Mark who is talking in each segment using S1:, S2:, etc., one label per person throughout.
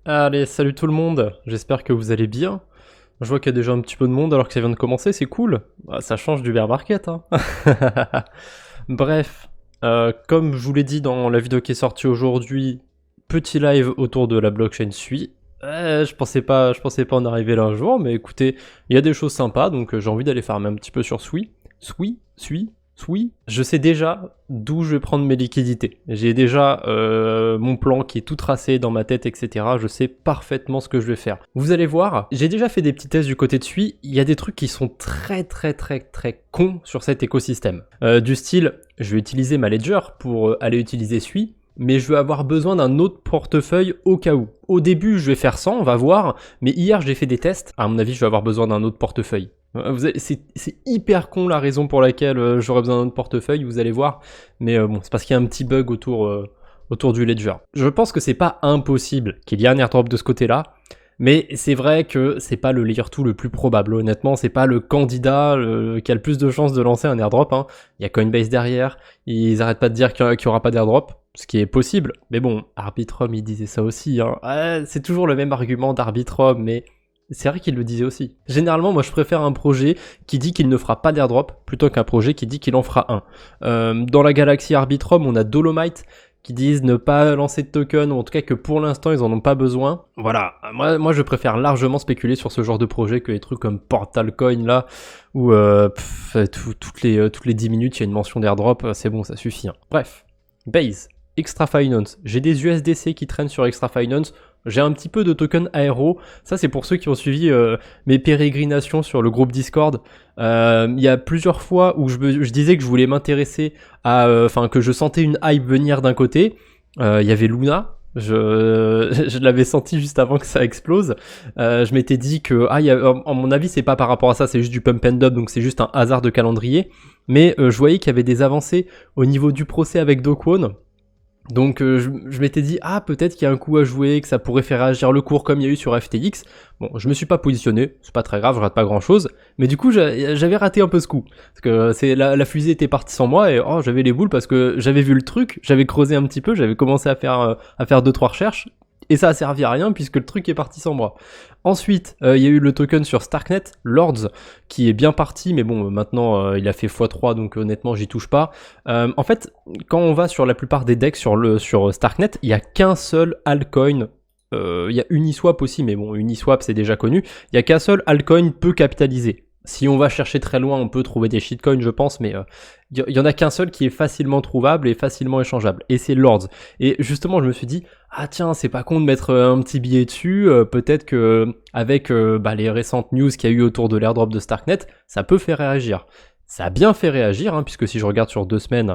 S1: Allez, salut tout le monde, j'espère que vous allez bien. Je vois qu'il y a déjà un petit peu de monde alors que ça vient de commencer, c'est cool. Ah, ça change du bear market, hein. Bref, comme je vous l'ai dit dans la vidéo qui est sortie aujourd'hui, petit live autour de la blockchain Sui. Je pensais pas en arriver là un jour, mais écoutez, il y a des choses sympas, donc j'ai envie d'aller farmer un petit peu sur Sui. Sui. Je sais déjà d'où je vais prendre mes liquidités. J'ai déjà mon plan qui est tout tracé dans ma tête, etc. Je sais parfaitement ce que je vais faire. Vous allez voir, j'ai déjà fait des petits tests du côté de Sui. Il y a des trucs qui sont très cons sur cet écosystème. Du style, je vais utiliser ma Ledger pour aller utiliser Sui, mais je vais avoir besoin d'un autre portefeuille au cas où. Au début, je vais faire 100, on va voir, mais hier, j'ai fait des tests. À mon avis, je vais avoir besoin d'un autre portefeuille. C'est hyper con la raison pour laquelle j'aurais besoin d'un autre portefeuille, vous allez voir. Mais bon, c'est parce qu'il y a un petit bug autour du Ledger. Je pense que c'est pas impossible qu'il y ait un airdrop de ce côté-là. Mais c'est vrai que c'est pas le layer 2 le plus probable, honnêtement, c'est pas le candidat qui a le plus de chances de lancer un airdrop, hein. Il y a Coinbase derrière, ils arrêtent pas de dire qu'il y aura pas d'airdrop, ce qui est possible, mais bon, Arbitrum il disait ça aussi, hein. C'est toujours le même argument d'Arbitrum, mais c'est vrai qu'il le disait aussi. Généralement, moi je préfère un projet qui dit qu'il ne fera pas d'airdrop, plutôt qu'un projet qui dit qu'il en fera un. Dans la galaxie Arbitrum, on a Dolomite, qui disent ne pas lancer de token, ou en tout cas que pour l'instant ils en ont pas besoin. Voilà, moi je préfère largement spéculer sur ce genre de projet que les trucs comme Portal Coin là, où toutes les 10 minutes il y a une mention d'airdrop, c'est bon, ça suffit, hein. Bref, Base, Extra Finance, j'ai des USDC qui traînent sur Extra Finance, j'ai un petit peu de token aéro, ça c'est pour ceux qui ont suivi mes pérégrinations sur le groupe Discord. Il y a plusieurs fois où je disais que je voulais m'intéresser à, que je sentais une hype venir d'un côté. Il y avait Luna, je l'avais senti juste avant que ça explose. Je m'étais dit que, à mon avis c'est pas par rapport à ça, c'est juste du pump and dump, donc c'est juste un hasard de calendrier. Mais je voyais qu'il y avait des avancées au niveau du procès avec Do Kwon. Donc je m'étais dit, peut-être qu'il y a un coup à jouer, que ça pourrait faire réagir le cours comme il y a eu sur FTX. Bon, je me suis pas positionné, c'est pas très grave, je rate pas grand chose. Mais du coup, j'avais raté un peu ce coup. Parce que la fusée était partie sans moi et j'avais les boules parce que j'avais vu le truc, j'avais creusé un petit peu, j'avais commencé à faire 2-3 recherches. Et ça a servi à rien puisque le truc est parti sans moi. Ensuite, il y a eu le token sur Starknet, Lords, qui est bien parti, mais bon, maintenant il a fait x3, donc honnêtement j'y touche pas. En fait, quand on va sur la plupart des decks sur Starknet, il y a qu'un seul altcoin. Il y a Uniswap aussi, mais bon, Uniswap c'est déjà connu. Il y a qu'un seul altcoin peut capitaliser. Si on va chercher très loin, on peut trouver des shitcoins, je pense, mais il y en a qu'un seul qui est facilement trouvable et facilement échangeable, et c'est Lords. Et justement, je me suis dit, tiens, c'est pas con de mettre un petit billet dessus, peut-être que avec les récentes news qu'il y a eu autour de l'airdrop de Starknet, ça peut faire réagir. Ça a bien fait réagir, hein, puisque si je regarde sur 2 semaines,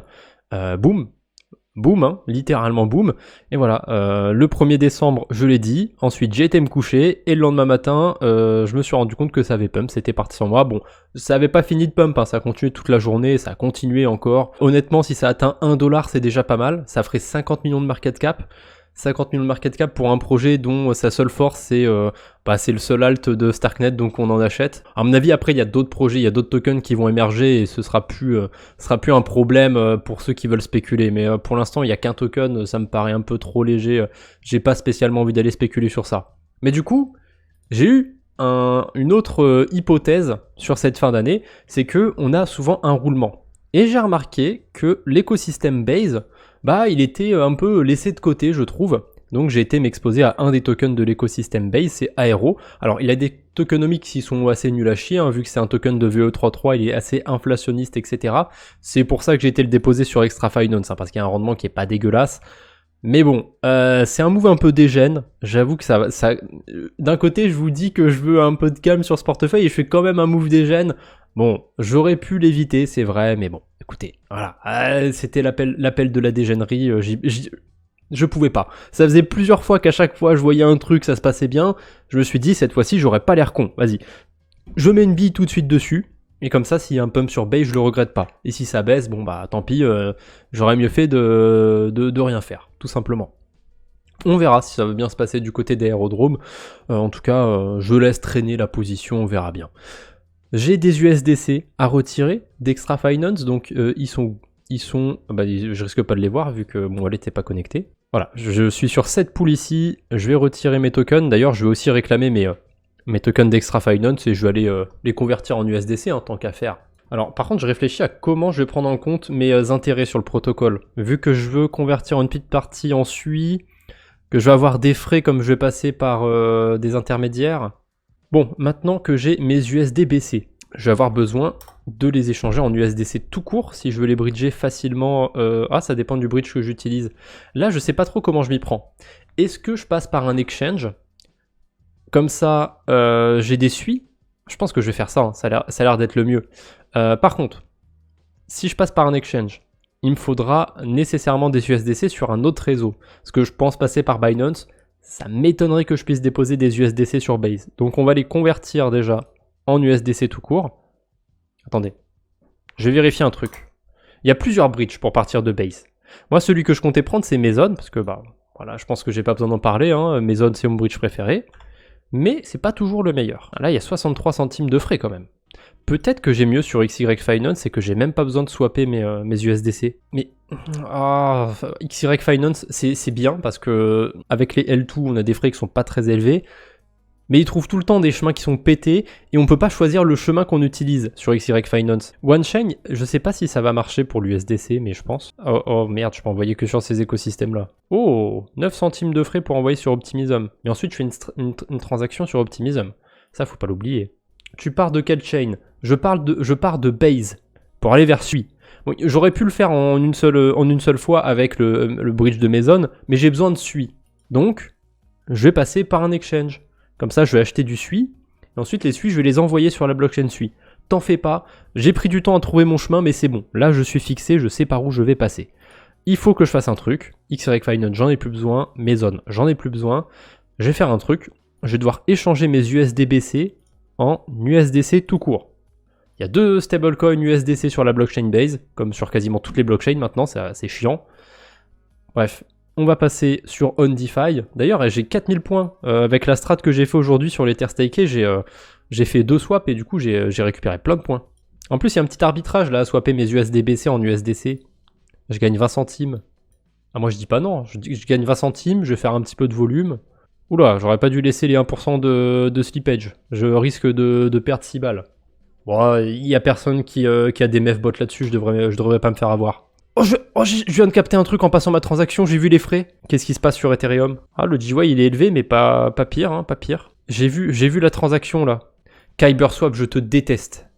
S1: boum, hein, littéralement boum. Et voilà, le 1er décembre, je l'ai dit. Ensuite, j'ai été me coucher. Et le lendemain matin, je me suis rendu compte que ça avait pump. C'était parti sans moi. Bon, ça avait pas fini de pump, hein, ça a continué toute la journée. Ça a continué encore. Honnêtement, si ça atteint 1$, c'est déjà pas mal. Ça ferait 50 millions de market cap. 50 millions de market cap pour un projet dont sa seule force c'est le seul alt de Starknet, donc on en achète. À mon avis, après il y a d'autres projets, il y a d'autres tokens qui vont émerger et ce sera plus un problème pour ceux qui veulent spéculer. Mais pour l'instant il y a qu'un token, ça me paraît un peu trop léger. J'ai pas spécialement envie d'aller spéculer sur ça. Mais du coup, j'ai eu une autre hypothèse sur cette fin d'année, c'est que on a souvent un roulement. Et j'ai remarqué que l'écosystème Base, il était un peu laissé de côté, je trouve. Donc j'ai été m'exposer à un des tokens de l'écosystème Base, c'est Aero. Alors il a des tokenomics qui sont assez nuls à chier, hein, vu que c'est un token de VE33, il est assez inflationniste, etc. C'est pour ça que j'ai été le déposer sur Extra Finance, hein, parce qu'il y a un rendement qui est pas dégueulasse. Mais bon, c'est un move un peu dégène. J'avoue que ça d'un côté, je vous dis que je veux un peu de calme sur ce portefeuille et je fais quand même un move dégène. Bon, j'aurais pu l'éviter, c'est vrai, mais bon, écoutez, voilà. C'était l'appel de la dégènerie, je pouvais pas. Ça faisait plusieurs fois qu'à chaque fois je voyais un truc, ça se passait bien. Je me suis dit, cette fois-ci, j'aurais pas l'air con. Vas-y. Je mets une bille tout de suite dessus. Et comme ça, s'il y a un pump sur base, je le regrette pas. Et si ça baisse, tant pis, j'aurais mieux fait de rien faire, tout simplement. On verra si ça va bien se passer du côté des aérodromes. En tout cas, je laisse traîner la position, on verra bien. J'ai des USDC à retirer d'Extra Finance, donc je risque pas de les voir vu que mon wallet n'est pas connecté. Voilà, je suis sur cette pool ici, je vais retirer mes tokens. D'ailleurs, je vais aussi réclamer mes tokens d'Extra Finance et je vais aller les convertir en USDC, hein, tant qu'à faire. Alors, par contre, je réfléchis à comment je vais prendre en compte mes intérêts sur le protocole. Vu que je veux convertir une petite partie en SUI, que je vais avoir des frais comme je vais passer par des intermédiaires. Bon, maintenant que j'ai mes USDBC, je vais avoir besoin de les échanger en USDC tout court si je veux les bridger facilement. Ah, ça dépend du bridge que j'utilise. Là, je sais pas trop comment je m'y prends. Est-ce que je passe par un exchange? Comme ça, j'ai des SUI. Je pense que je vais faire ça, hein. Ça a l'air d'être le mieux. Par contre, si je passe par un exchange, il me faudra nécessairement des USDC sur un autre réseau. Parce que je pense passer par Binance, ça m'étonnerait que je puisse déposer des USDC sur Base. Donc on va les convertir déjà en USDC tout court. Attendez, je vais vérifier un truc. Il y a plusieurs bridges pour partir de Base. Moi, celui que je comptais prendre, c'est Meson, parce que bah voilà, je pense que j'ai pas besoin d'en parler, hein. Meson, c'est mon bridge préféré. Mais c'est pas toujours le meilleur. Là, il y a 63 centimes de frais quand même. Peut-être que j'ai mieux sur XY Finance et que j'ai même pas besoin de swapper mes USDC. Mais XY Finance, c'est bien parce que avec les L2, on a des frais qui sont pas très élevés. Mais ils trouvent tout le temps des chemins qui sont pétés et on peut pas choisir le chemin qu'on utilise sur XY Finance. OneChain, je sais pas si ça va marcher pour l'USDC, mais je pense. Oh merde, je peux envoyer que sur ces écosystèmes-là. Oh, 9 centimes de frais pour envoyer sur Optimism. Et ensuite, je fais une transaction sur Optimism. Ça, faut pas l'oublier. Tu pars de quelle chain? Je pars de Base pour aller vers Sui. Bon, j'aurais pu le faire en une seule fois avec le bridge de Meson, mais j'ai besoin de Sui. Donc, je vais passer par un exchange. Comme ça, je vais acheter du SUI, et ensuite les SUI, je vais les envoyer sur la blockchain SUI. T'en fais pas, j'ai pris du temps à trouver mon chemin, mais c'est bon. Là, je suis fixé, je sais par où je vais passer. Il faut que je fasse un truc. XY Finance, j'en ai plus besoin. Meson, j'en ai plus besoin. Je vais faire un truc. Je vais devoir échanger mes USDBC en USDC tout court. Il y a 2 stablecoins USDC sur la blockchain Base, comme sur quasiment toutes les blockchains maintenant, c'est chiant. Bref. On va passer sur OnDeFi. D'ailleurs, j'ai 4000 points. Avec la strat que j'ai fait aujourd'hui sur l'Ether stakés, j'ai fait 2 swaps et du coup, j'ai récupéré plein de points. En plus, il y a un petit arbitrage là à swapper mes USDBC en USDC. Je gagne 20 centimes. Ah, moi, je dis pas non. Je gagne 20 centimes, je vais faire un petit peu de volume. Oula, j'aurais pas dû laisser les 1% de slippage. Je risque de perdre 6 balles. Bon, il y a personne qui a des mefbots là-dessus, je devrais pas me faire avoir. Je viens de capter un truc en passant ma transaction, j'ai vu les frais. Qu'est-ce qui se passe sur Ethereum? Ah, le GY il est élevé, mais pas pire, hein, pas pire. J'ai vu la transaction là. KyberSwap, je te déteste.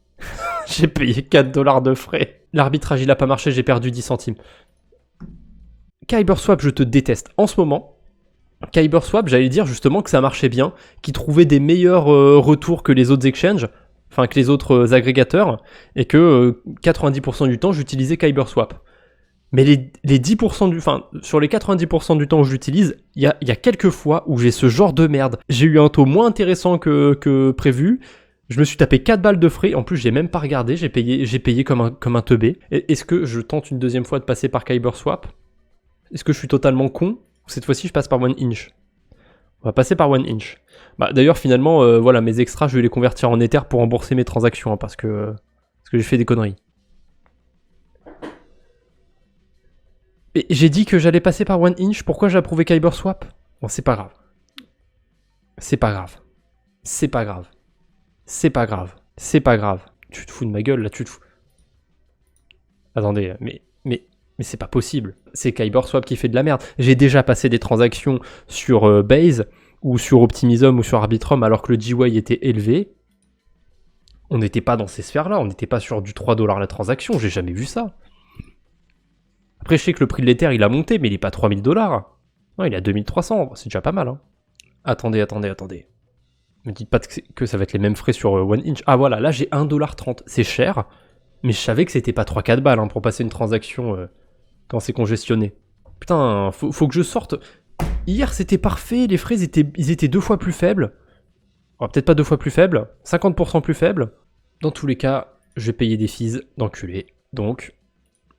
S1: J'ai payé 4 $ de frais. L'arbitrage il a pas marché, j'ai perdu 10 centimes. KyberSwap, je te déteste. En ce moment, KyberSwap, j'allais dire justement que ça marchait bien, qu'ils trouvaient des meilleurs retours que les autres exchanges, enfin que les autres agrégateurs, et que 90% du temps j'utilisais KyberSwap. Mais les 10% sur les 90% du temps où je l'utilise, il y a quelques fois où j'ai ce genre de merde. J'ai eu un taux moins intéressant que prévu. Je me suis tapé 4 balles de frais. En plus, j'ai même pas regardé. J'ai payé comme un teubé. Est-ce que je tente une deuxième fois de passer par KyberSwap? Est-ce que je suis totalement con? Cette fois-ci, je passe par OneInch. On va passer par OneInch. Bah, d'ailleurs, finalement, voilà, mes extras, je vais les convertir en Ether pour rembourser mes transactions, hein, parce que j'ai fait des conneries. Et j'ai dit que j'allais passer par OneInch, pourquoi j'ai approuvé KyberSwap? Bon, c'est pas grave. C'est pas grave. C'est pas grave. C'est pas grave. C'est pas grave. Tu te fous de ma gueule, là, tu te fous... Attendez, mais c'est pas possible. C'est KyberSwap qui fait de la merde. J'ai déjà passé des transactions sur Base, ou sur Optimism, ou sur Arbitrum, alors que le GY était élevé. On n'était pas dans ces sphères-là, on n'était pas sur du 3 $ la transaction, j'ai jamais vu ça. Après, je sais que le prix de l'Ether, il a monté, mais il est pas 3000 $. Non, il est à 2300, c'est déjà pas mal. Hein. Attendez. Me dites pas que ça va être les mêmes frais sur OneInch. Ah voilà, là j'ai 1,30 $. C'est cher, mais je savais que c'était pas 3-4 balles hein, pour passer une transaction quand c'est congestionné. Putain, faut que je sorte. Hier, c'était parfait, les frais, ils étaient 2 fois plus faibles. Oh, peut-être pas 2 fois plus faibles, 50% plus faibles. Dans tous les cas, je vais payer des fees d'enculé. Donc...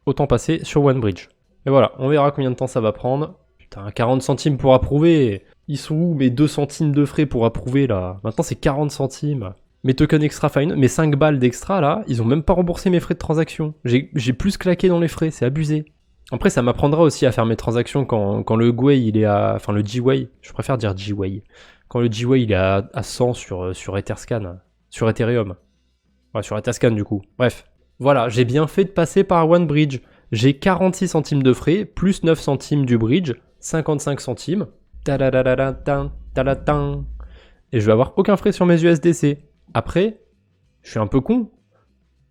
S1: autant passer sur OneBridge. Et voilà, on verra combien de temps ça va prendre. Putain, 40 centimes pour approuver. Ils sont où mes 2 centimes de frais pour approuver là? Maintenant c'est 40 centimes. Mes tokens extra fine, mes 5 balles d'extra là, ils ont même pas remboursé mes frais de transaction. J'ai plus claqué dans les frais, c'est abusé. Après, ça m'apprendra aussi à faire mes transactions quand le Gwei, il est à... Enfin, le Gwei, je préfère dire Gwei. Quand le Gwei, il est à 100 sur Etherscan, sur Ethereum. Ouais, sur Etherscan, du coup. Bref. Voilà, j'ai bien fait de passer par OneBridge. J'ai 46 centimes de frais, plus 9 centimes du bridge, 55 centimes. Ta-da-da-da-da-tin, ta-da-tin. Et je vais avoir aucun frais sur mes USDC. Après, je suis un peu con.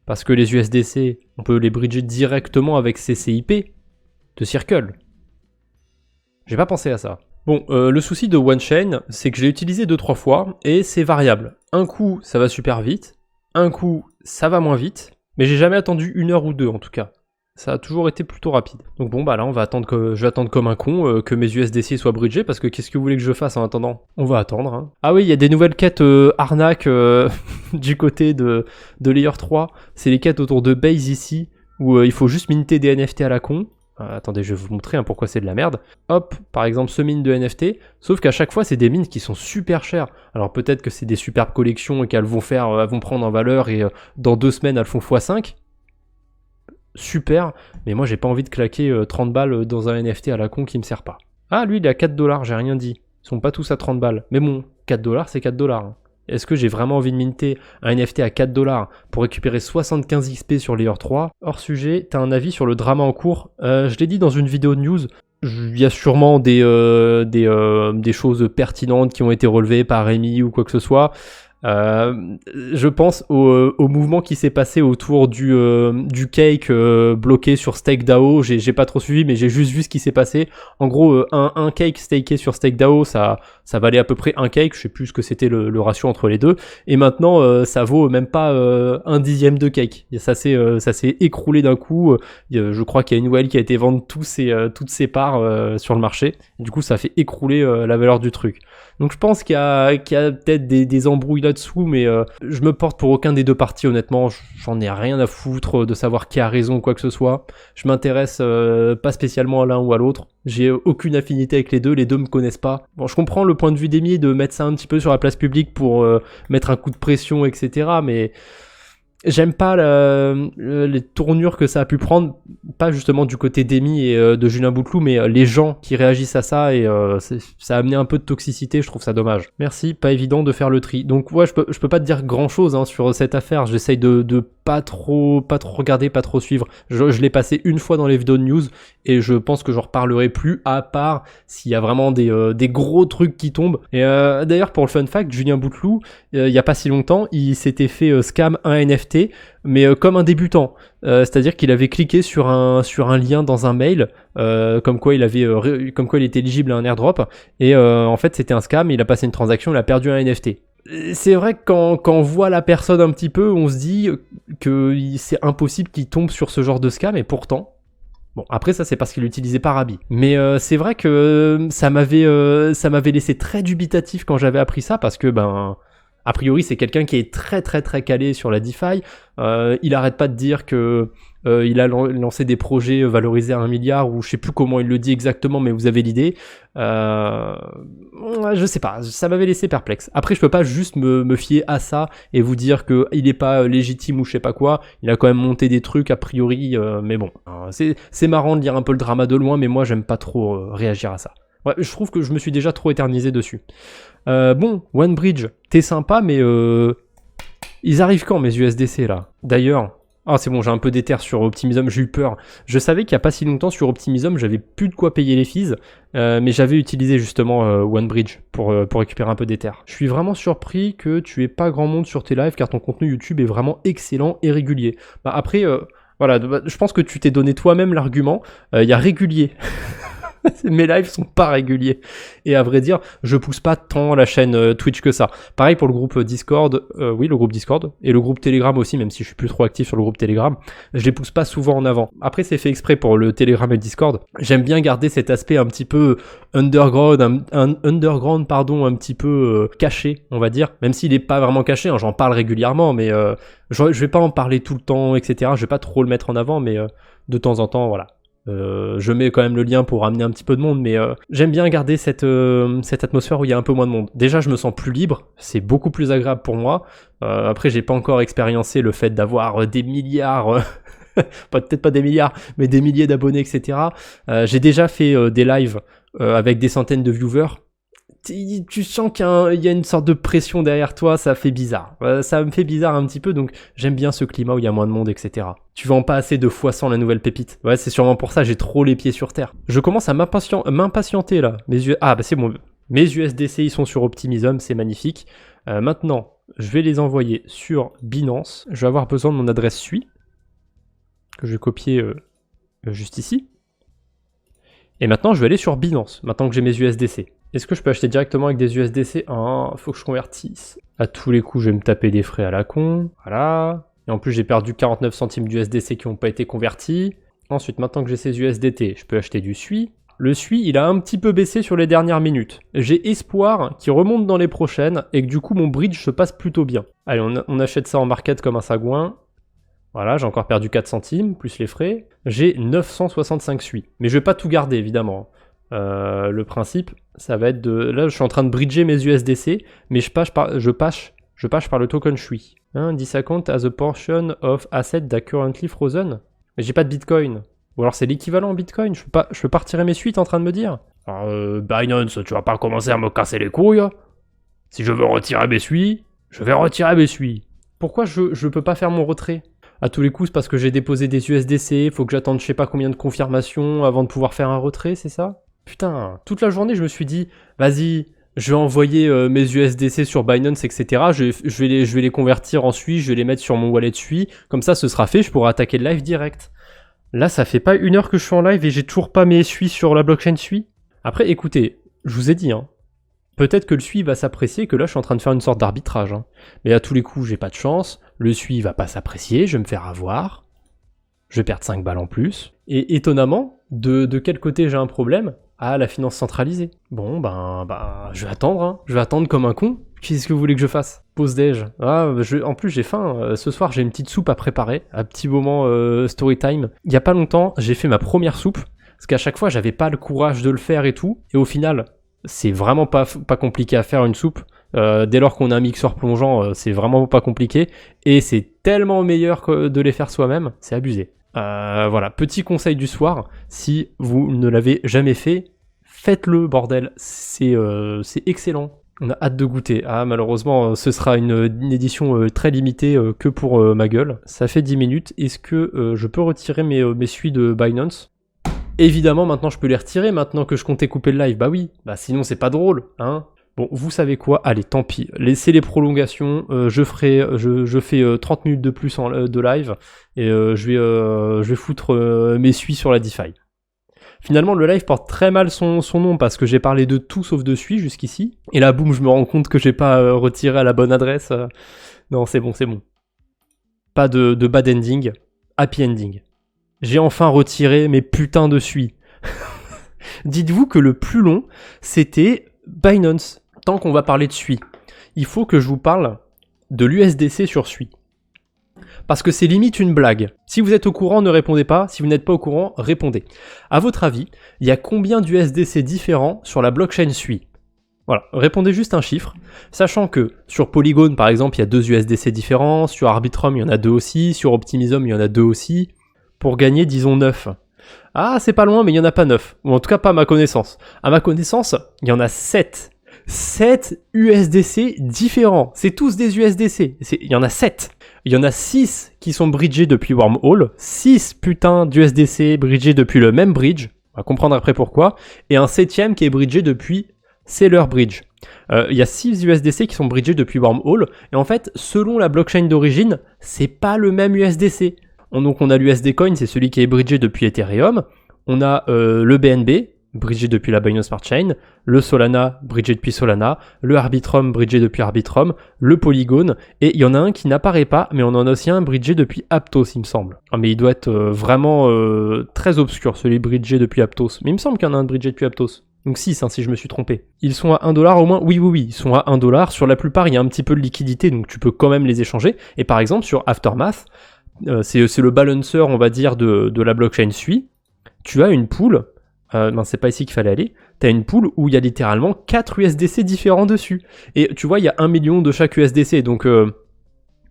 S1: Parce que les USDC, on peut les bridger directement avec CCIP de Circle. J'ai pas pensé à ça. Bon, le souci de OneChain, c'est que je l'ai utilisé 2-3 fois et c'est variable. Un coup, ça va super vite. Un coup, ça va moins vite. Mais j'ai jamais attendu 1 heure ou 2 en tout cas. Ça a toujours été plutôt rapide. Donc bon, bah là, je vais attendre comme un con que mes USDC soient bridgés, parce que qu'est-ce que vous voulez que je fasse en attendant? On va attendre. Hein. Ah oui, il y a des nouvelles quêtes arnaques du côté de Layer 3. C'est les quêtes autour de Base ici, où il faut juste minter des NFT à la con. Attendez, je vais vous montrer pourquoi c'est de la merde. Hop, par exemple, ce mine de NFT, sauf qu'à chaque fois, c'est des mines qui sont super chères. Alors peut-être que c'est des superbes collections et qu'elles vont prendre en valeur et dans 2 semaines, elles font x5. Super, mais moi j'ai pas envie de claquer 30 balles dans un NFT à la con qui me sert pas. Ah, lui il est à 4 $, j'ai rien dit. Ils sont pas tous à 30 balles. Mais bon, 4 $, c'est 4 $. Hein. Est-ce que j'ai vraiment envie de minter un NFT à 4 $ pour récupérer 75 XP sur Layer 3? Hors sujet, t'as un avis sur le drama en cours? Je l'ai dit dans une vidéo de news, il y a sûrement des choses pertinentes qui ont été relevées par Rémi ou quoi que ce soit. Je pense au mouvement qui s'est passé autour du cake bloqué sur StakeDAO. J'ai pas trop suivi, mais j'ai juste vu ce qui s'est passé. En gros, un cake staké sur StakeDAO, ça valait à peu près un cake. Je sais plus ce que c'était le ratio entre les deux. Et maintenant, ça vaut même pas un dixième de cake. Et ça s'est écroulé d'un coup. Je crois qu'il y a une whale qui a été vendre toutes ses parts sur le marché. Du coup, ça a fait écrouler la valeur du truc. Donc je pense qu'il y a peut-être des embrouilles là-dessous, mais je me porte pour aucun des deux partis, honnêtement. J'en ai rien à foutre de savoir qui a raison ou quoi que ce soit. Je m'intéresse pas spécialement à l'un ou à l'autre. J'ai aucune affinité avec les deux me connaissent pas. Bon, je comprends le point de vue d'Emi de mettre ça un petit peu sur la place publique pour mettre un coup de pression, etc., mais... J'aime pas les tournures que ça a pu prendre, pas justement du côté d'Emi et de Julien Bouteloup, mais les gens qui réagissent à ça, et ça a amené un peu de toxicité, je trouve ça dommage. Merci, pas évident de faire le tri. Donc ouais, je peux pas te dire grand chose sur cette affaire, j'essaye de pas trop regarder, pas trop suivre. Je l'ai passé une fois dans les vidéos de news, et je pense que j'en reparlerai plus, à part s'il y a vraiment des gros trucs qui tombent. Et d'ailleurs, pour le fun fact, Julien Bouteloup, il y a pas si longtemps, il s'était fait scam un NFT, mais comme un débutant, c'est-à-dire qu'il avait cliqué sur un lien dans un mail, comme quoi il était éligible à un airdrop, et en fait c'était un scam, il a passé une transaction, il a perdu un NFT. C'est vrai que quand on voit la personne un petit peu, on se dit que c'est impossible qu'il tombe sur ce genre de scam, et pourtant... Bon, après ça c'est parce qu'il l'utilisait par habit. Mais c'est vrai que ça m'avait laissé très dubitatif quand j'avais appris ça, parce que a priori, c'est quelqu'un qui est très très très calé sur la DeFi. Il arrête pas de dire que il a lancé des projets valorisés à 1 milliard, ou je sais plus comment il le dit exactement, mais vous avez l'idée. Je sais pas, ça m'avait laissé perplexe. Après, je peux pas juste me fier à ça et vous dire que il est pas légitime ou je sais pas quoi. Il a quand même monté des trucs a priori, mais bon, c'est marrant de lire un peu le drama de loin, mais moi j'aime pas trop réagir à ça. Ouais, je trouve que je me suis déjà trop éternisé dessus. Bon, OneBridge, t'es sympa, mais ils arrivent quand mes USDC là? D'ailleurs, c'est bon, j'ai un peu d'éther sur Optimism, j'ai eu peur. Je savais qu'il y a pas si longtemps sur Optimism, j'avais plus de quoi payer les fees, mais j'avais utilisé justement OneBridge pour récupérer un peu d'éther. Je suis vraiment surpris que tu aies pas grand monde sur tes lives, car ton contenu YouTube est vraiment excellent et régulier. Après, voilà, je pense que tu t'es donné toi-même l'argument, il y a régulier. Mes lives sont pas réguliers. Et à vrai dire, je pousse pas tant la chaîne Twitch que ça. Pareil pour le groupe Discord, oui, le groupe Discord, et le groupe Telegram aussi, même si je suis plus trop actif sur le groupe Telegram, je les pousse pas souvent en avant. Après, c'est fait exprès pour le Telegram et le Discord. J'aime bien garder cet aspect un petit peu underground, un petit peu caché, on va dire, même s'il est pas vraiment caché, hein, j'en parle régulièrement, mais je vais pas en parler tout le temps, etc. Je vais pas trop le mettre en avant, mais de temps en temps, voilà. Je mets quand même le lien pour ramener un petit peu de monde, mais j'aime bien garder cette atmosphère où il y a un peu moins de monde. Déjà, je me sens plus libre, c'est beaucoup plus agréable pour moi. Après, j'ai pas encore expériencé le fait d'avoir des milliards Peut-être pas des milliards, mais des milliers d'abonnés, etc. J'ai déjà fait des lives avec des centaines de viewers. Tu sens qu'il y a une sorte de pression derrière toi, ça fait bizarre. Ça me fait bizarre un petit peu, donc j'aime bien ce climat où il y a moins de monde, etc. Tu vends pas assez de fois sans la nouvelle pépite. Ouais, c'est sûrement pour ça, j'ai trop les pieds sur terre. Je commence à m'impatienter là. Ah bah c'est bon, mes USDC ils sont sur Optimism, c'est magnifique. Maintenant, je vais les envoyer sur Binance. Je vais avoir besoin de mon adresse SUI, que je vais copier juste ici. Et maintenant, je vais aller sur Binance, maintenant que j'ai mes USDC. Est-ce que je peux acheter directement avec des USDC? Faut que je convertisse. À tous les coups, je vais me taper des frais à la con. Voilà. Et en plus, j'ai perdu 49 centimes d'USDC qui n'ont pas été convertis. Ensuite, maintenant que j'ai ces USDT, je peux acheter du SUI. Le SUI, il a un petit peu baissé sur les dernières minutes. J'ai espoir qu'il remonte dans les prochaines et que du coup, mon bridge se passe plutôt bien. Allez, on achète ça en market comme un sagouin. Voilà, j'ai encore perdu 4 centimes, plus les frais. J'ai 965 SUI. Mais je vais pas tout garder, évidemment. Le principe, ça va être de... Là, je suis en train de bridger mes USDC, mais je passe par le token SUI. This account has a portion of asset that currently frozen. Mais j'ai pas de Bitcoin. Ou alors c'est l'équivalent en Bitcoin. Je peux pas retirer mes SUI, t'es en train de me dire? Alors, Binance, tu vas pas commencer à me casser les couilles. Si je veux retirer mes SUI, je vais retirer mes SUI. Pourquoi je peux pas faire mon retrait? À tous les coups, c'est parce que j'ai déposé des USDC, faut que j'attende je sais pas combien de confirmations avant de pouvoir faire un retrait, c'est ça? Putain, toute la journée, je me suis dit, vas-y, je vais envoyer mes USDC sur Binance, etc. Je vais les convertir en SUI, je vais les mettre sur mon wallet SUI. Comme ça, ce sera fait, je pourrai attaquer le live direct. Là, ça fait pas 1 heure que je suis en live et j'ai toujours pas mes SUI sur la blockchain SUI. Après, écoutez, je vous ai dit, peut-être que le SUI va s'apprécier, que là, je suis en train de faire une sorte d'arbitrage. Mais à tous les coups, j'ai pas de chance. Le SUI va pas s'apprécier, je vais me faire avoir. Je vais perdre 5 balles en plus. Et étonnamment, de quel côté j'ai un problème? Ah, la finance centralisée. Bon, je vais attendre, Je vais attendre comme un con. Qu'est-ce que vous voulez que je fasse? Pause déj. En plus, j'ai faim. Ce soir, j'ai une petite soupe à préparer. Un petit moment story time. Il y a pas longtemps, j'ai fait ma première soupe. Parce qu'à chaque fois, j'avais pas le courage de le faire et tout. Et au final, c'est vraiment pas compliqué à faire une soupe. Dès lors qu'on a un mixeur plongeant, c'est vraiment pas compliqué. Et c'est tellement meilleur que de les faire soi-même. C'est abusé. Voilà, petit conseil du soir, si vous ne l'avez jamais fait, faites-le, bordel, c'est excellent. On a hâte de goûter. Ah, malheureusement, ce sera une édition très limitée que pour ma gueule. Ça fait 10 minutes. Est-ce que je peux retirer mes SUI de Binance? Évidemment, maintenant je peux les retirer, maintenant que je comptais couper le live. Bah oui, sinon c'est pas drôle, Bon, vous savez quoi? Allez, tant pis. Laissez les prolongations. Je fais 30 minutes de plus de live et je vais foutre mes SUI sur la DeFi. Finalement, le live porte très mal son nom parce que j'ai parlé de tout sauf de SUI jusqu'ici. Et là, boum, je me rends compte que j'ai pas retiré à la bonne adresse. Non, c'est bon. Pas de bad ending. Happy ending. J'ai enfin retiré mes putains de SUI. Dites-vous que le plus long, c'était Binance. Tant qu'on va parler de SUI, il faut que je vous parle de l'USDC sur SUI. Parce que c'est limite une blague. Si vous êtes au courant, ne répondez pas. Si vous n'êtes pas au courant, répondez. À votre avis, il y a combien d'USDC différents sur la blockchain SUI? Voilà, répondez juste un chiffre. Sachant que sur Polygon, par exemple, il y a 2 USDC différents. Sur Arbitrum, il y en a 2 aussi. Sur Optimism, il y en a 2 aussi. Pour gagner, disons 9. Ah, c'est pas loin, mais il n'y en a pas 9. Ou en tout cas, pas à ma connaissance. À ma connaissance, il y en a 7. 7 USDC différents. C'est tous des USDC. Il y en a 7. Il y en a 6 qui sont bridgés depuis Wormhole. 6 putains d'USDC bridgés depuis le même bridge. On va comprendre après pourquoi. Et un 7ème qui est bridgé depuis Seller Bridge. Il y a 6 USDC qui sont bridgés depuis Wormhole. Et en fait, selon la blockchain d'origine, c'est pas le même USDC. Donc on a l'USD Coin, c'est celui qui est bridgé depuis Ethereum. On a le BNB, bridgé depuis la Binance Smart Chain, le Solana, bridgé depuis Solana, le Arbitrum, bridgé depuis Arbitrum, le Polygon, et il y en a un qui n'apparaît pas, mais on en a aussi un bridgé depuis Aptos, il me semble. Mais il doit être vraiment très obscur, celui bridgé depuis Aptos. Mais il me semble qu'il y en a un bridgé depuis Aptos. Donc 6, si je me suis trompé. Ils sont à 1$ au moins? Oui, ils sont à 1$. Sur la plupart, il y a un petit peu de liquidité, donc tu peux quand même les échanger. Et par exemple, sur Aftermath, c'est le balancer, on va dire, de la blockchain SUI. Tu as une pool, c'est pas ici qu'il fallait aller, tu as une pool où il y a littéralement 4 USDC différents dessus. Et tu vois, il y a 1 million de chaque USDC, donc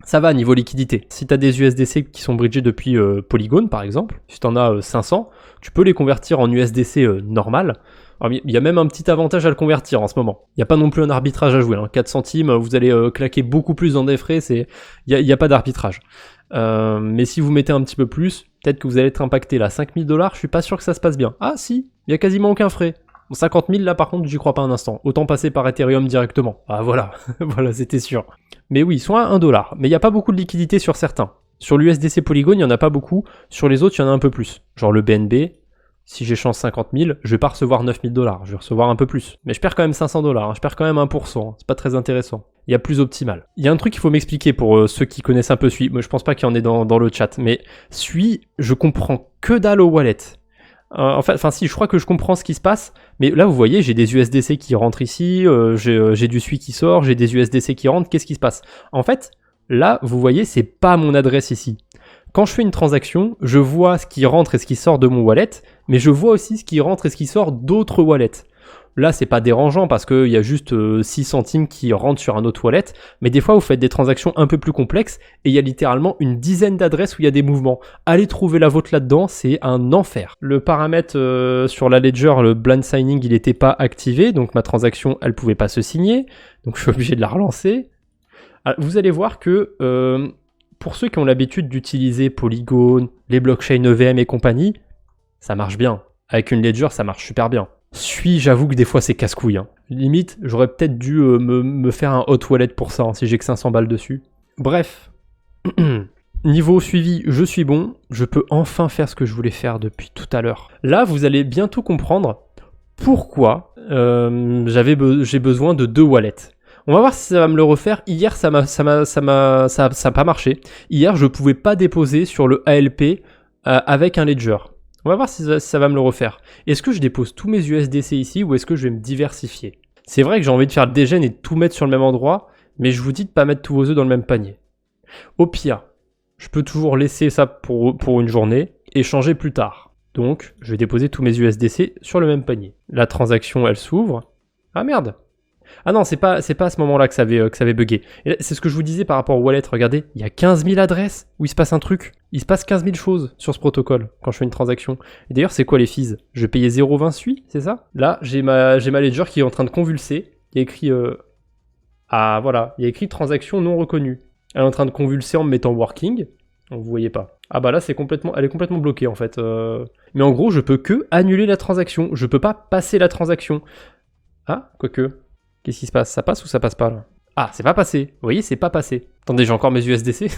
S1: Ça va niveau liquidité. Si tu as des USDC qui sont bridgés depuis Polygon par exemple, si tu en as 500, tu peux les convertir en USDC normal. Il y a même un petit avantage à le convertir en ce moment. Il n'y a pas non plus un arbitrage à jouer. 4 centimes, vous allez claquer beaucoup plus dans des frais, il n'y a pas d'arbitrage. Mais si vous mettez un petit peu plus, peut-être que vous allez être impacté là. 5000 $, je suis pas sûr que ça se passe bien. Ah si, il y a quasiment aucun frais. 50 000 là par contre, j'y crois pas un instant. Autant passer par Ethereum directement. Ah voilà, voilà, c'était sûr. Mais oui, soit 1 $. Mais il n'y a pas beaucoup de liquidité sur certains. Sur l'USDC Polygon, il n'y en a pas beaucoup. Sur les autres, il y en a un peu plus. Genre le BNB, si j'échange 50 000, je vais pas recevoir 9 000 $. Je vais recevoir un peu plus. Mais je perds quand même 500 $. Je perds quand même 1%. C'est pas très intéressant. Il y a plus optimal. Il y a un truc qu'il faut m'expliquer pour ceux qui connaissent un peu Sui. Moi, je pense pas qu'il y en ait dans le chat. Mais Sui, je comprends que dalle au wallet. Enfin si, je crois que je comprends ce qui se passe, mais là vous voyez, j'ai des USDC qui rentrent ici, j'ai du Sui qui sort, j'ai des USDC qui rentrent, qu'est-ce qui se passe? En fait, là, vous voyez, c'est pas mon adresse ici. Quand je fais une transaction, je vois ce qui rentre et ce qui sort de mon wallet, mais je vois aussi ce qui rentre et ce qui sort d'autres wallets. Là, c'est pas dérangeant parce qu'il y a juste 6 centimes qui rentrent sur un autre wallet, mais des fois, vous faites des transactions un peu plus complexes et il y a littéralement une dizaine d'adresses où il y a des mouvements. Allez trouver la vôtre là-dedans, c'est un enfer. Le paramètre sur la ledger, le blind signing, il n'était pas activé, donc ma transaction, elle pouvait pas se signer, donc je suis obligé de la relancer. Alors, vous allez voir que pour ceux qui ont l'habitude d'utiliser Polygon, les blockchains EVM et compagnie, ça marche bien. Avec une ledger, ça marche super bien. Sui, j'avoue que des fois c'est casse-couille. Limite, j'aurais peut-être dû me faire un hot wallet pour ça, si j'ai que 500 balles dessus. Bref, niveau suivi, je suis bon. Je peux enfin faire ce que je voulais faire depuis tout à l'heure. Là, vous allez bientôt comprendre pourquoi j'ai besoin de 2 wallets. On va voir si ça va me le refaire. Hier, ça a pas marché. Hier, je pouvais pas déposer sur le ALP avec un ledger. On va voir si ça va me le refaire. Est-ce que je dépose tous mes USDC ici ou est-ce que je vais me diversifier? C'est vrai que j'ai envie de faire le dégène et de tout mettre sur le même endroit, mais je vous dis de pas mettre tous vos œufs dans le même panier. Au pire, je peux toujours laisser ça pour une journée et changer plus tard. Donc, je vais déposer tous mes USDC sur le même panier. La transaction, elle s'ouvre. Ah merde! Ah non, c'est pas à ce moment-là que ça avait bugué. Et c'est ce que je vous disais par rapport au wallet. Regardez, il y a 15 000 adresses où il se passe un truc. Il se passe 15 000 choses sur ce protocole quand je fais une transaction. Et d'ailleurs, c'est quoi les fees? Je vais payer 0,20 Sui, c'est ça? Là, j'ai ma ledger qui est en train de convulser. Il y a écrit... Ah, voilà. Il y a écrit transaction non reconnue. Elle est en train de convulser en me mettant working. Vous voyez pas. Ah bah là, elle est complètement bloquée en fait. Mais en gros, je peux que annuler la transaction. Je peux pas passer la transaction. Ah, quoique... Qu'est-ce qui se passe? Ça passe ou ça passe pas là? Ah, c'est pas passé. Vous voyez, c'est pas passé. Attendez, j'ai encore mes USDC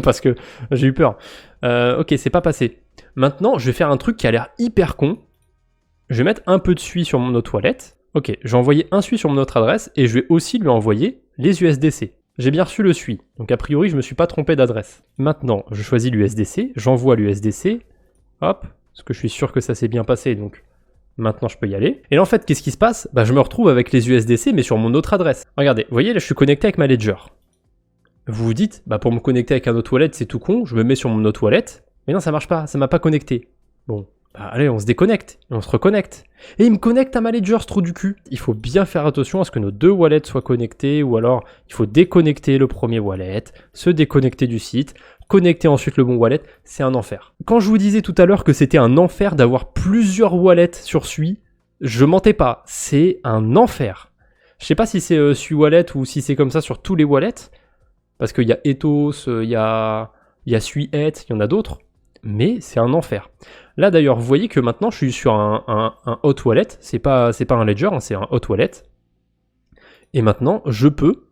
S1: parce que j'ai eu peur. Ok, c'est pas passé. Maintenant, je vais faire un truc qui a l'air hyper con. Je vais mettre un peu de Sui sur mon autre wallet. Ok, je vais envoyer un Sui sur mon autre adresse et je vais aussi lui envoyer les USDC. J'ai bien reçu le Sui, donc a priori, je me suis pas trompé d'adresse. Maintenant, je choisis l'USDC, j'envoie l'USDC. Hop, parce que je suis sûr que ça s'est bien passé, donc... Maintenant, je peux y aller. Et là, en fait, qu'est-ce qui se passe? Bah, je me retrouve avec les USDC, mais sur mon autre adresse. Regardez, vous voyez, là, je suis connecté avec ma ledger. Vous vous dites, bah, pour me connecter avec un autre wallet, c'est tout con, je me mets sur mon autre wallet. Mais non, ça marche pas, ça m'a pas connecté. Bon, bah, allez, on se déconnecte, et on se reconnecte. Et il me connecte à ma ledger, ce trou du cul. Il faut bien faire attention à ce que nos deux wallets soient connectés, ou alors, il faut déconnecter le premier wallet, se déconnecter du site, connecter ensuite le bon wallet, c'est un enfer. Quand je vous disais tout à l'heure que c'était un enfer d'avoir plusieurs wallets sur Sui, je mentais pas, c'est un enfer. Je sais pas si c'est Sui Wallet ou si c'est comme ça sur tous les wallets, parce qu'il y a Ethos, il y a SuiEth, il y en a d'autres, mais c'est un enfer. Là d'ailleurs, vous voyez que maintenant je suis sur un hot wallet, c'est pas un ledger, hein, c'est un hot wallet, et maintenant je peux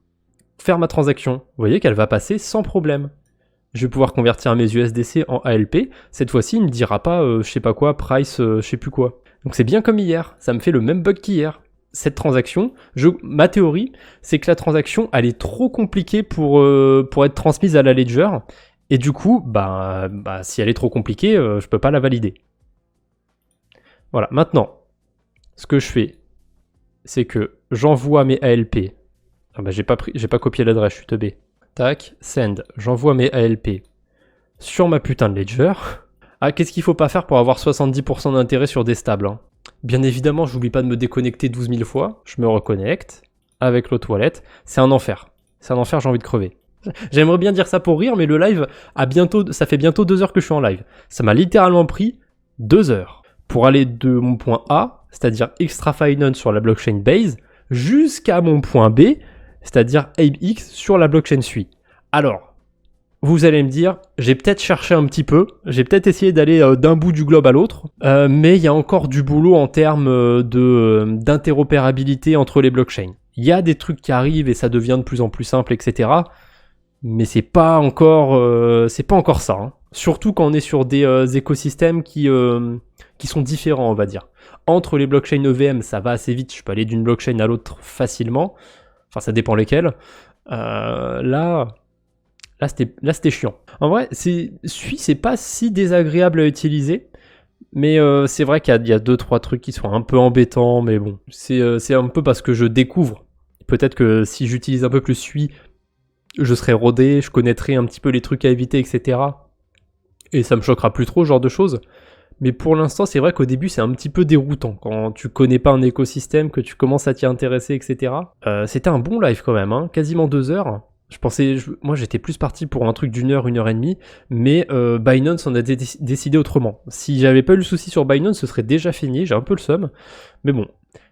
S1: faire ma transaction. Vous voyez qu'elle va passer sans problème. Je vais pouvoir convertir mes USDC en ALP. Cette fois-ci, il ne me dira pas, je sais pas quoi, price, je sais plus quoi. Donc c'est bien comme hier. Ça me fait le même bug qu'hier. Cette transaction, ma théorie, c'est que la transaction, elle est trop compliquée pour être transmise à la ledger. Et du coup, bah, si elle est trop compliquée, je peux pas la valider. Voilà. Maintenant, ce que je fais, c'est que j'envoie mes ALP. Ah bah, j'ai pas copié l'adresse, je suis teubé. Tac, send, j'envoie mes ALP sur ma putain de ledger. Ah, qu'est-ce qu'il faut pas faire pour avoir 70% d'intérêt sur des stables, hein? Bien évidemment, j'oublie pas de me déconnecter 12 000 fois. Je me reconnecte avec l'autre wallet. C'est un enfer. C'est un enfer, j'ai envie de crever. J'aimerais bien dire ça pour rire, mais le live ça fait bientôt 2 heures que je suis en live. Ça m'a littéralement pris 2 heures pour aller de mon point A, c'est-à-dire Extra Finance sur la blockchain Base, jusqu'à mon point B, c'est-à-dire ApeX sur la blockchain Sui. Alors, vous allez me dire, j'ai peut-être cherché un petit peu, j'ai peut-être essayé d'aller d'un bout du globe à l'autre, mais il y a encore du boulot en termes d'interopérabilité entre les blockchains. Il y a des trucs qui arrivent et ça devient de plus en plus simple, etc. Mais c'est pas encore ça. Hein. Surtout quand on est sur des écosystèmes qui sont différents, on va dire. Entre les blockchains EVM, ça va assez vite. Je peux aller d'une blockchain à l'autre facilement. Enfin, ça dépend lesquelles. Là, c'était chiant. En vrai, Sui, c'est pas si désagréable à utiliser. Mais c'est vrai qu'il y a 2-3 trucs qui sont un peu embêtants. Mais bon, c'est un peu parce que je découvre. Peut-être que si j'utilise un peu plus Sui, je serai rodé, je connaîtrai un petit peu les trucs à éviter, etc. Et ça me choquera plus trop, ce genre de choses. Mais pour l'instant, c'est vrai qu'au début, c'est un petit peu déroutant. Quand tu connais pas un écosystème, que tu commences à t'y intéresser, etc. C'était un bon live quand même, hein, quasiment 2 heures. Moi j'étais plus parti pour un truc d'1 heure, 1 heure et demie, mais Binance en a décidé autrement. Si j'avais pas eu le souci sur Binance, ce serait déjà fini, j'ai un peu le seum. Mais bon,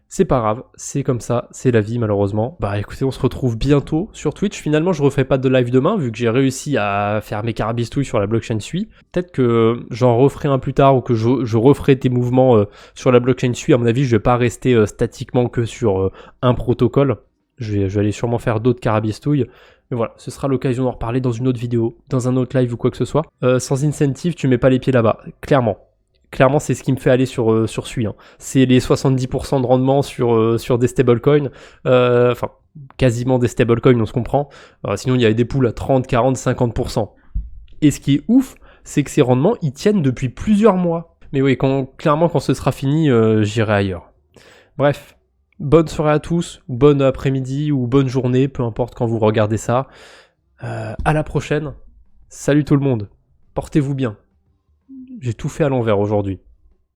S1: c'est pas grave, c'est comme ça, c'est la vie malheureusement. Bah écoutez, on se retrouve bientôt sur Twitch. Finalement, je referai pas de live demain, vu que j'ai réussi à faire mes carabistouilles sur la blockchain Sui. Peut-être que j'en referai un plus tard, ou que je referai des mouvements sur la blockchain Sui. À mon avis, je vais pas rester statiquement que sur un protocole. Je vais aller sûrement faire d'autres carabistouilles. Mais voilà, ce sera l'occasion d'en reparler dans une autre vidéo, dans un autre live ou quoi que ce soit. Sans incentive, tu mets pas les pieds là-bas, clairement. Clairement, c'est ce qui me fait aller sur Sui. Hein. C'est les 70% de rendement sur des stablecoins. Enfin, quasiment des stablecoins, on se comprend. Sinon, il y avait des poules à 30, 40, 50%. Et ce qui est ouf, c'est que ces rendements, ils tiennent depuis plusieurs mois. Mais oui, clairement, quand ce sera fini, j'irai ailleurs. Bref, bonne soirée à tous, bon après-midi ou bonne journée, peu importe quand vous regardez ça. À la prochaine. Salut tout le monde. Portez-vous bien. J'ai tout fait à l'envers aujourd'hui.